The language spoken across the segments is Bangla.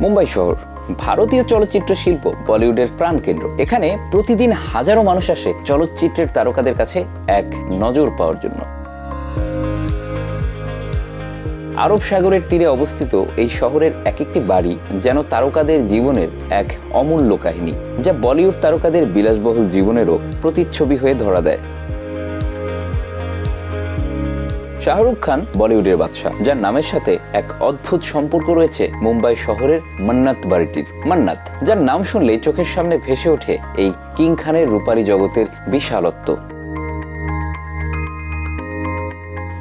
মুম্বাই শহর ভারতীয় চলচ্চিত্র শিল্প বলিউডের প্রাণকেন্দ্র। এখানে প্রতিদিন হাজারো মানুষ আসে চলচ্চিত্রের তারকাদের কাছে এক নজর পাওয়ার জন্য। আরব সাগরের তীরে অবস্থিত এই শহরের এক একটি বাড়ি যেন তারকাদের জীবনের এক অমূল্য কাহিনী, যা বলিউড তারকাদের বিলাসবহুল জীবনেরও প্রতিচ্ছবি হয়ে ধরা দেয়। শাহরুখ খান বলিউডের বাদশা, যার নামের সাথে এক অদ্ভুত সম্পর্ক রয়েছে মুম্বাই শহরের মান্নাত বাড়িটির। মান্নাত, যার নাম শুনলেই চোখের সামনে ভেসে ওঠে এই কিং খানের রূপালী জগতের বিশালত্ব।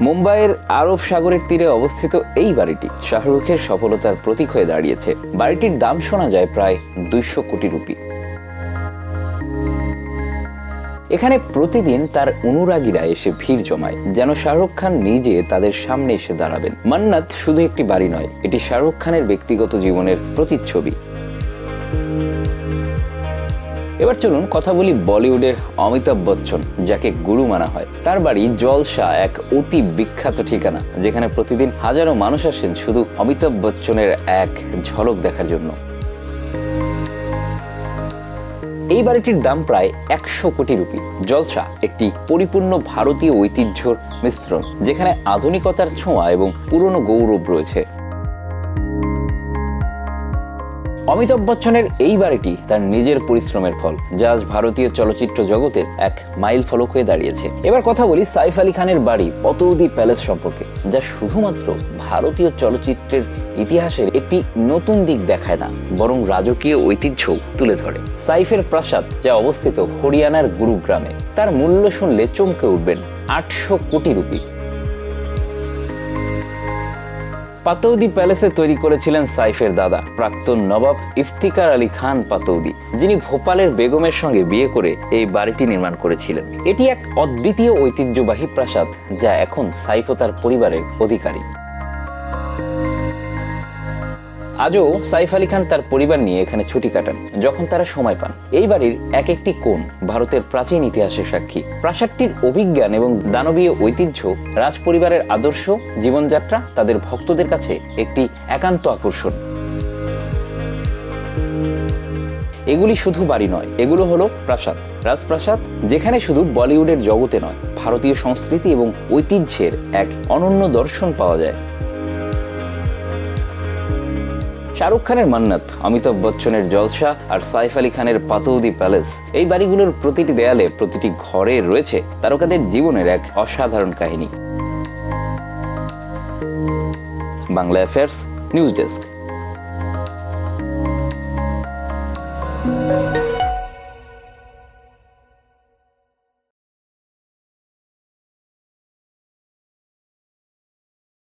মুম্বাইয়ের আরব সাগরের তীরে অবস্থিত এই বাড়িটি শাহরুখের সফলতার প্রতীক হয়ে দাঁড়িয়েছে। বাড়িটির দাম শোনা যায় প্রায় 200 কোটি রুপি। এখানে প্রতিদিন তার অনুরাগীরা এসে ভিড় জমায়, যেন শাহরুখ খান নিজে তাদের সামনে এসে দাঁড়াবেন। মান্নাত শুধু একটি বাড়ি নয়, এটি শাহরুখ খানের ব্যক্তিগত জীবনের প্রতিচ্ছবি। এবার চলুন কথা বলি বলিউডের অমিতাভ বচ্চন, যাকে গুরু মানা হয়। তার বাড়ি জলসা এক অতি বিখ্যাত ঠিকানা, যেখানে প্রতিদিন হাজারো মানুষ আসেন শুধু অমিতাভ বচ্চনের এক ঝলক দেখার জন্য। এই বাড়িটির দাম প্রায় 100 কোটি রুপি। জলসা একটি পরিপূর্ণ ভারতীয় ঐতিহ্যর মিশ্রণ, যেখানে আধুনিকতার ছোঁয়া এবং পুরনো গৌরব রয়েছে। অমিতাভ বচ্চনের এই বাড়িটি তার নিজের পরিশ্রমের ফল, যা আজ ভারতীয় চলচ্চিত্র জগতের এক মাইল ফলক হয়ে দাঁড়িয়েছে। এবার কথা বলি সাইফ আলী খানের বাড়ি পাতৌদি প্যালেস সম্পর্কে, যা শুধুমাত্র ভারতীয় চলচ্চিত্রের ইতিহাসের একটি নতুন দিক দেখায় না, বরং রাজকীয় ঐতিহ্যও তুলে ধরে। সাইফের প্রাসাদ, যা অবস্থিত হরিয়ানার গুরুগ্রামে, তার মূল্য শুনলে চমকে উঠবেন 800 কোটি রুপি। পাতৌদি প্যালেসে তৈরি করেছিলেন সাইফের দাদা প্রাক্তন নবাব ইফতিকার আলী খান পাতৌদি, যিনি ভোপালের বেগমের সঙ্গে বিয়ে করে এই বাড়িটি নির্মাণ করেছিলেন। এটি এক অদ্বিতীয় ঐতিহ্যবাহী প্রাসাদ, যা এখন সাইফ ও তার পরিবারের অধিকারী। আজও সাইফ আলী খান তার পরিবার নিয়ে এখানে ছুটি কাটান যখন তারা সময় পান। এই বাড়ির এক একটি কোণ ভারতের প্রাচীন ইতিহাসের সাক্ষী। প্রাসাদটির অভিজ্ঞান এবং দানবীয় ঐতিহ্য, রাজ পরিবারের আদর্শ জীবনযাত্রা তাদের ভক্তদের কাছে একটি একান্ত আকর্ষণ। এগুলি শুধু বাড়ি নয়, এগুলো হলো প্রাসাদ, রাজপ্রাসাদ, যেখানে শুধু বলিউডের জগতে নয়, ভারতীয় সংস্কৃতি এবং ঐতিহ্যের এক অনন্য দর্শন পাওয়া যায়। শাহরুখ খানের মান্নাত, অমিতাভ বচ্চনের জলসা আর সাইফ আলী খানের পাতৌদি প্যালেস, এই বাড়িগুলোর প্রতিটি দেয়ালে, প্রতিটি ঘরে রয়েছে তারকাদের জীবনের এক অসাধারণ কাহিনী। Bangla affairs, news desk.